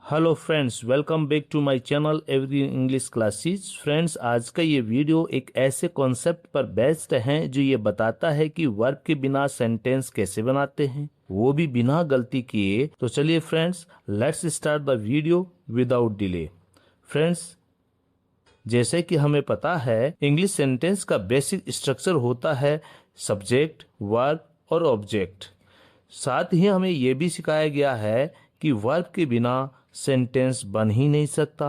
Hello friends, welcome back to my channel every English classes. Friends, आज का ये video एक ऐसे कॉन्सेप्ट पर बेस्ड है जो ये बताता है कि वर्ब के बिना सेंटेंस कैसे बनाते हैं, वो भी बिना गलती किए। तो चलिए friends, let's start the video without delay. Friends, जैसे कि हमें पता है इंग्लिश सेंटेंस का बेसिक स्ट्रक्चर होता है सब्जेक्ट, वर्ब और ऑब्जेक्ट। साथ ही हमें यह भी सिखाया गया है कि वर्ब के बिना सेंटेंस बन ही नहीं सकता।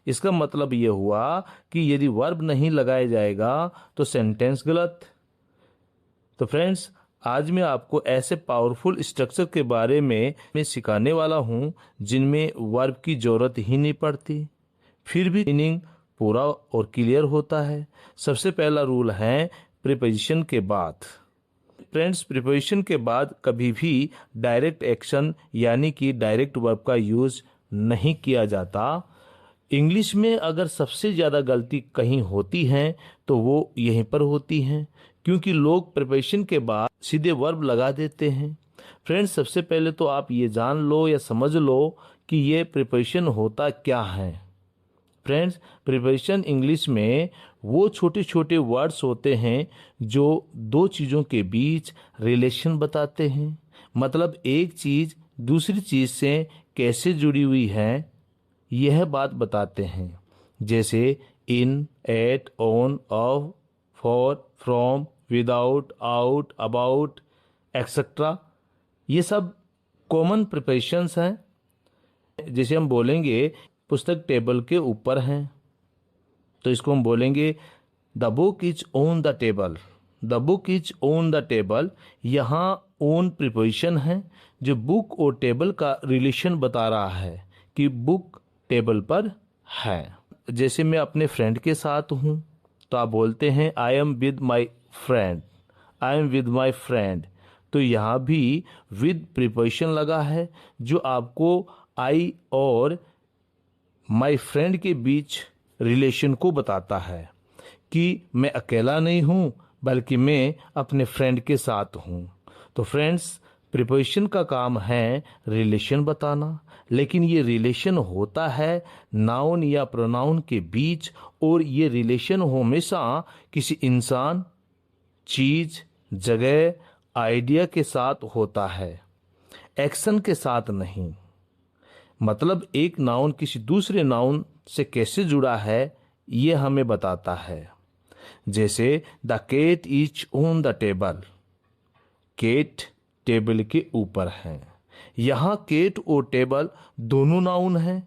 इसका मतलब यह हुआ कि यदि वर्ब नहीं लगाया जाएगा तो सेंटेंस गलत। तो फ्रेंड्स, आज मैं आपको ऐसे पावरफुल स्ट्रक्चर के बारे में सिखाने वाला हूं जिनमें वर्ब की जरूरत ही नहीं पड़ती, फिर भी मीनिंग पूरा और क्लियर होता है। सबसे पहला रूल है प्रीपोजिशन के बाद। फ्रेंड्स, प्रीपोजिशन के बाद कभी भी डायरेक्ट एक्शन यानी कि डायरेक्ट वर्ब का यूज नहीं किया जाता। इंग्लिश में अगर सबसे ज़्यादा गलती कहीं होती है तो वो यहीं पर होती है, क्योंकि लोग प्रीपोजिशन के बाद सीधे वर्ब लगा देते हैं। फ्रेंड्स, सबसे पहले तो आप ये जान लो या समझ लो कि ये प्रीपोजिशन होता क्या है। फ्रेंड्स, प्रीपोजिशन इंग्लिश में वो छोटे छोटे वर्ड्स होते हैं जो दो चीज़ों के बीच रिलेशन बताते हैं। मतलब एक चीज़ दूसरी चीज़ से कैसे जुड़ी हुई है यह बात बताते हैं। जैसे in, at, on, of, for, from, without, out, about, etcetera. ये सब कॉमन प्रीपोजिशंस हैं। जैसे हम बोलेंगे पुस्तक टेबल के ऊपर है, तो इसको हम बोलेंगे the book is on the table. The book is on the table. यहाँ ऑन प्रीपोजिशन है जो बुक और टेबल का रिलेशन बता रहा है कि बुक टेबल पर है। जैसे मैं अपने फ्रेंड के साथ हूँ तो आप बोलते हैं I am with my friend. I am with my friend. तो यहाँ भी विद प्रीपोजिशन लगा है जो आपको आई और माई फ्रेंड के बीच रिलेशन को बताता है कि मैं अकेला नहीं हूँ बल्कि मैं अपने फ्रेंड के साथ हूँ। तो फ्रेंड्स, प्रीपोजिशन का काम है रिलेशन बताना, लेकिन ये रिलेशन होता है नाउन या प्रोनाउन के बीच, और ये रिलेशन हमेशा किसी इंसान, चीज, जगह, आइडिया के साथ होता है, एक्शन के साथ नहीं। मतलब एक नाउन किसी दूसरे नाउन से कैसे जुड़ा है ये हमें बताता है। जैसे the cat is on the table. Cat table के ऊपर है। यहाँ केट और टेबल दोनों नाउन हैं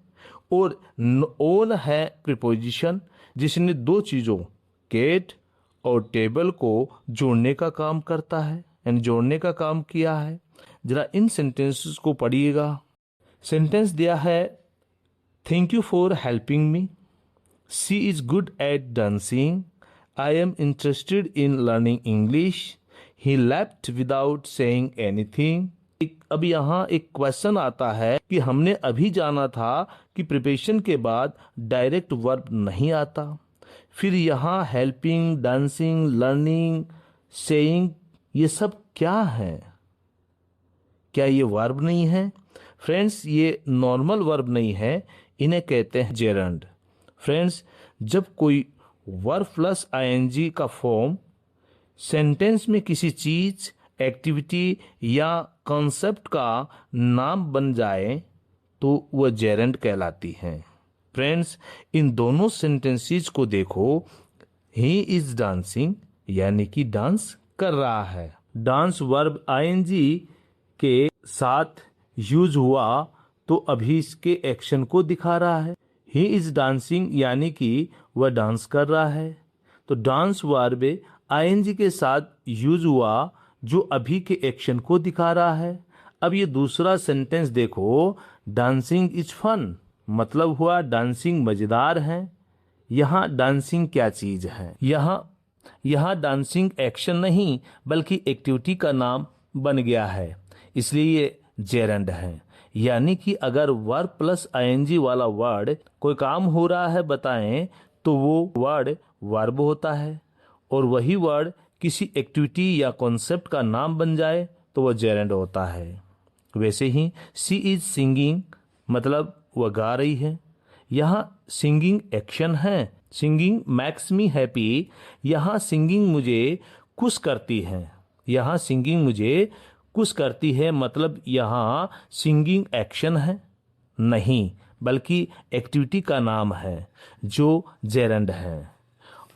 और ऑन है प्रीपोजिशन जिसने दो चीज़ों केट और टेबल को जोड़ने का काम करता है, यानी जोड़ने का काम किया है। जरा इन सेंटेंसेस को पढ़िएगा। सेंटेंस दिया है thank you for helping me, she is good at dancing, I am interested in learning English, he left without saying anything. अब यहाँ एक क्वेश्चन आता है कि हमने अभी जाना था कि प्रिपरेशन के बाद डायरेक्ट वर्ब नहीं आता, फिर यहाँ हेल्पिंग, डांसिंग, लर्निंग, सेइंग ये सब क्या है? क्या ये वर्ब नहीं है? फ्रेंड्स, ये नॉर्मल वर्ब नहीं है, इन्हें कहते हैं जेरंड। फ्रेंड्स, जब कोई वर्ब प्लस आईएनजी का फॉर्म सेंटेंस में किसी चीज, एक्टिविटी या कॉन्सेप्ट का नाम बन जाए तो वह जेरंड कहलाती है। फ्रेंड्स, इन दोनों सेंटेंसेस को देखो। ही इज डांसिंग यानी कि डांस कर रहा है। डांस वर्ब आईएनजी के साथ यूज हुआ तो अभी इसके एक्शन को दिखा रहा है। ही इज डांसिंग यानी कि वह डांस कर रहा है। तो डांस वर्ब आईएनजी के साथ यूज हुआ जो अभी के एक्शन को दिखा रहा है। अब ये दूसरा सेंटेंस देखो, डांसिंग इज फन, मतलब हुआ डांसिंग मजेदार है। यहाँ डांसिंग क्या चीज है? यहाँ डांसिंग एक्शन नहीं बल्कि एक्टिविटी का नाम बन गया है, इसलिए ये जेरंड है। यानी कि अगर वर्ब प्लस आईएनजी वाला वर्ड कोई काम हो रहा है बताएं तो वो वर्ड वर्ब होता है, और वही वर्ड किसी एक्टिविटी या कॉन्सेप्ट का नाम बन जाए तो वह जेरंड होता है। वैसे ही सी इज सिंगिंग मतलब वह गा रही है। यहाँ सिंगिंग एक्शन है, सिंगिंग मैक्स मी हैप्पी। यहाँ सिंगिंग मुझे खुश करती है, यहाँ सिंगिंग मुझे खुश करती है, मतलब यहाँ सिंगिंग एक्शन है नहीं, बल्कि एक्टिविटी का नाम है जो जेरेंड है,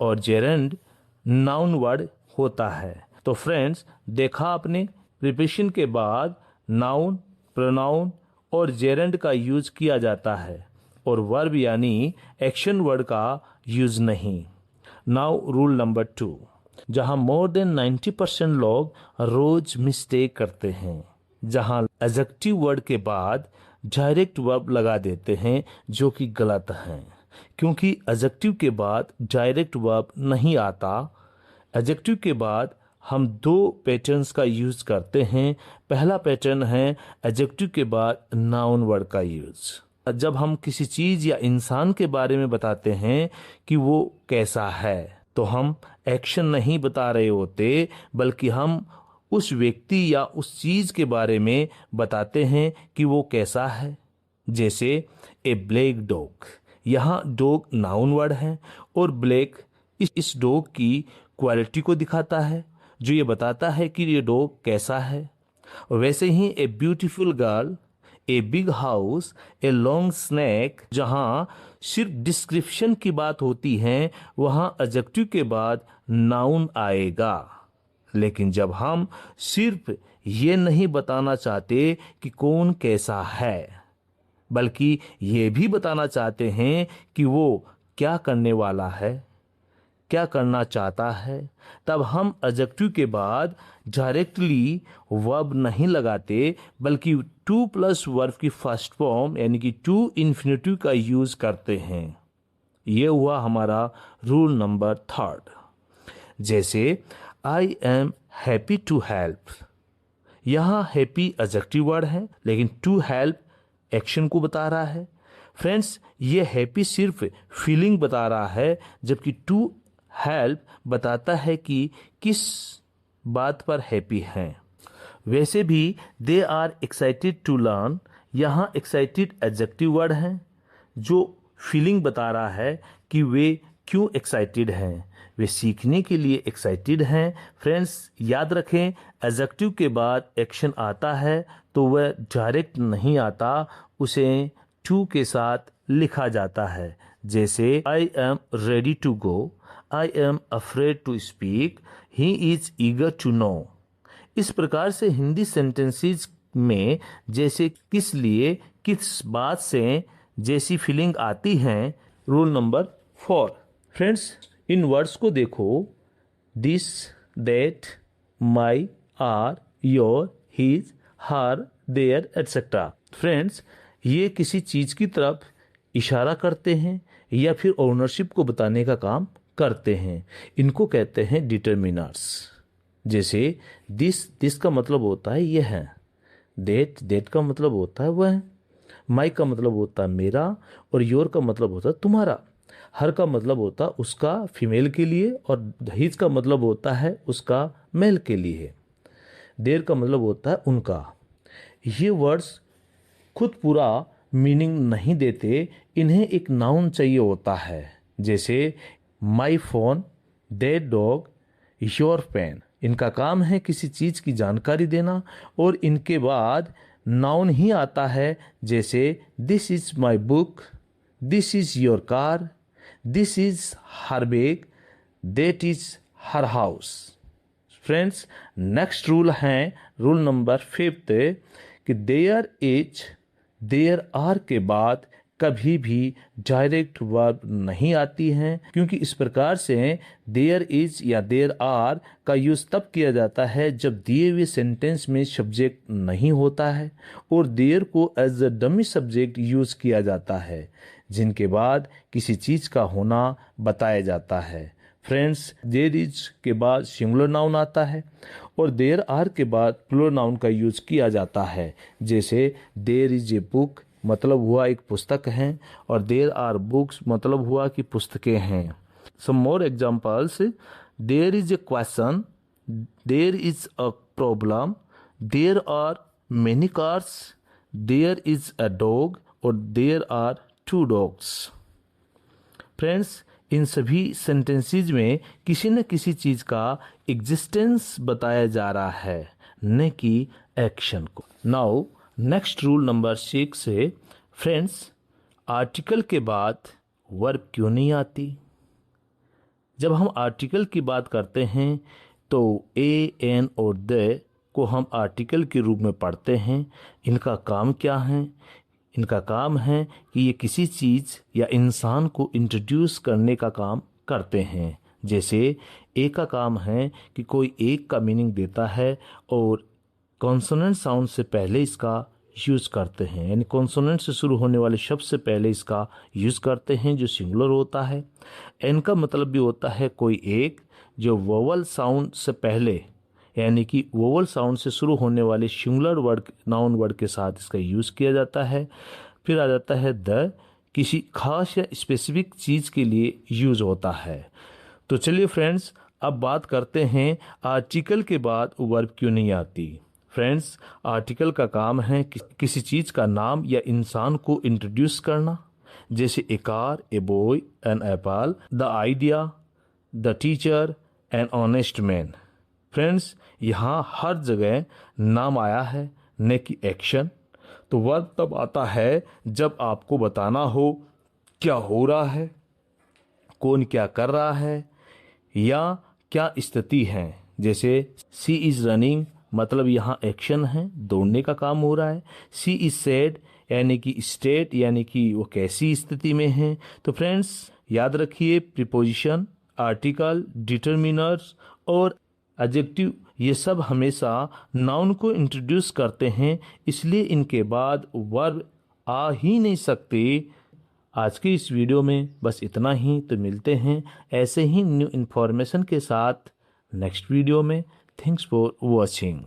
और जेरेंड नाउन वर्ड होता है। तो फ्रेंड्स, देखा आपने, प्रीपोजिशन के बाद नाउन, प्रोनाउन और जेरेंड का यूज किया जाता है और वर्ब यानी एक्शन वर्ड का यूज नहीं। नाउ रूल नंबर 2, जहां मोर देन 90% लोग रोज मिस्टेक करते हैं, जहां एडजेक्टिव वर्ड के बाद डायरेक्ट वर्ब लगा देते हैं, जो कि गलत है, क्योंकि एडजेक्टिव के बाद डायरेक्ट वर्ब नहीं आता। एडजेक्टिव के बाद हम 2 पैटर्न्स का यूज करते हैं। पहला पैटर्न है एडजेक्टिव के बाद नाउन वर्ड का यूज। जब हम किसी चीज या इंसान के बारे में बताते हैं कि वो कैसा है, तो हम एक्शन नहीं बता रहे होते, बल्कि हम उस व्यक्ति या उस चीज के बारे में बताते हैं कि वो कैसा है। जैसे ए ब्लैक डॉग, यहाँ डॉग नाउन वर्ड है और ब्लैक इस डॉग की क्वालिटी को दिखाता है, जो ये बताता है कि ये डॉग कैसा है। वैसे ही a beautiful girl, a big house, a long snake, जहां सिर्फ डिस्क्रिप्शन की बात होती है, वहां एडजेक्टिव के बाद नाउन आएगा। लेकिन जब हम सिर्फ ये नहीं बताना चाहते कि कौन कैसा है, बल्कि ये भी बताना चाहते हैं कि वो क्या करने वाला है, क्या करना चाहता है, तब हम एडजेक्टिव के बाद डायरेक्टली वर्ब नहीं लगाते, बल्कि 2+ वर्ब की फर्स्ट फॉर्म यानी कि टू इन्फिनेटिव का यूज करते हैं। ये हुआ हमारा रूल नंबर 3। जैसे I am happy to help, यहाँ हैप्पी एडजेक्टिव वर्ड है, लेकिन टू हेल्प एक्शन को बता रहा है। फ्रेंड्स, ये हैप्पी सिर्फ फीलिंग बता रहा है, जबकि टू हेल्प बताता है कि किस बात पर हैप्पी हैं। वैसे भी they are excited to learn, यहाँ एक्साइटेड एडजेक्टिव वर्ड है जो फीलिंग बता रहा है कि वे क्यों एक्साइटेड हैं, वे सीखने के लिए एक्साइटेड हैं। फ्रेंड्स, याद रखें, एडजेक्टिव के बाद एक्शन आता है तो वह डायरेक्ट नहीं आता, उसे टू के साथ लिखा जाता है। जैसे I am ready to go, I am afraid to speak, he is eager to know. इस प्रकार से हिंदी सेंटेंसेस में जैसे किस लिए, किस बात से जैसी फीलिंग आती हैं। रूल नंबर 4, फ्रेंड्स, इन वर्ड्स को देखो, this, that, my, our, your, his, her, their etcetera. Friends, ये किसी चीज की तरफ इशारा करते हैं या फिर ओनरशिप को बताने का काम करते हैं। इनको कहते हैं डिटरमिनर्स। जैसे दिस का मतलब होता है यह है, देट का मतलब होता है वह, माई का मतलब होता है मेरा, और योर का मतलब होता है तुम्हारा, हर का मतलब होता है उसका फीमेल के लिए, और हिज का मतलब होता है उसका मेल के लिए, देर का मतलब होता है उनका। ये वर्ड्स खुद पूरा मीनिंग नहीं देते, इन्हें एक नाउन चाहिए होता है। जैसे my phone, their dog, your pen. इनका काम है किसी चीज की जानकारी देना, और इनके बाद नाउन ही आता है। जैसे this is my book, this is your car, this is her bag, that is her house. Friends, next rule है रूल नंबर 5 कि देयर इज, देयर आर के बाद कभी भी डायरेक्ट वर्ब नहीं आती हैं, क्योंकि इस प्रकार से देयर इज या देयर आर का यूज तब किया जाता है जब दिए हुए सेंटेंस में सब्जेक्ट नहीं होता है और देयर को as a dummy subject use किया जाता है, जिनके बाद किसी चीज का होना बताया जाता है। फ्रेंड्स, देयर इज के बाद सिंगुलर नाउन आता है और देयर आर के बाद प्लूरल नाउन का यूज किया जाता है। जैसे देयर इज ए बुक मतलब हुआ एक पुस्तक है, और देयर आर बुक्स मतलब हुआ कि पुस्तकें हैं। Some more examples, there is a question, there is a problem, there are many cars, there is a dog, और देयर आर 2 डॉग्स। फ्रेंड्स, इन सभी सेंटेंसेस में किसी न किसी चीज़ का एग्जिस्टेंस बताया जा रहा है, न कि एक्शन को। नाउ नेक्स्ट रूल नंबर 6 है फ्रेंड्स, आर्टिकल के बाद वर्ब क्यों नहीं आती। जब हम आर्टिकल की बात करते हैं तो ए, एन और द को हम आर्टिकल के रूप में पढ़ते हैं। इनका काम क्या है? इनका काम है कि ये किसी चीज़ या इंसान को इंट्रोड्यूस करने का काम करते हैं। जैसे ए का काम है कि कोई एक का मीनिंग देता है और कॉन्सोनेंट साउंड से पहले इसका यूज़ करते हैं, यानी कॉन्सोनेंट से शुरू होने वाले शब्द से पहले इसका यूज़ करते हैं जो सिंगुलर होता है। एन का मतलब भी होता है कोई एक, जो वोवल साउंड से पहले यानी कि वोवल साउंड से शुरू होने वाले सिंगुलर वर्ड, नाउन वर्ड के साथ इसका यूज़ किया जाता है। फिर आ जाता है द, किसी खास या स्पेसिफिक चीज़ के लिए यूज़ होता है। तो चलिए फ्रेंड्स, अब बात करते हैं आर्टिकल के बाद वर्ब क्यों नहीं आती। फ्रेंड्स, आर्टिकल का काम है किसी चीज़ का नाम या इंसान को इंट्रोड्यूस करना, जैसे a car, a boy, an apple, the idea, the teacher, an honest man. Friends, यहाँ हर जगह नाम आया है, न कि एक्शन। तो वर्ब तब आता है जब आपको बताना हो क्या हो रहा है, कौन क्या कर रहा है या क्या स्थिति है। जैसे सी इज़ रनिंग, मतलब यहाँ एक्शन है, दौड़ने का काम हो रहा है। सी इज़ सैड, यानी कि स्टेट, यानी कि वो कैसी स्थिति में है। तो फ्रेंड्स, याद रखिए प्रीपोजिशन, आर्टिकल, डिटरमिनर्स और एडजेक्टिव, ये सब हमेशा नाउन को इंट्रोड्यूस करते हैं, इसलिए इनके बाद वर्ब आ ही नहीं सकते। आज की इस वीडियो में बस इतना ही। तो मिलते हैं ऐसे ही न्यू इन्फॉर्मेशन के साथ नेक्स्ट वीडियो में। Thanks for watching.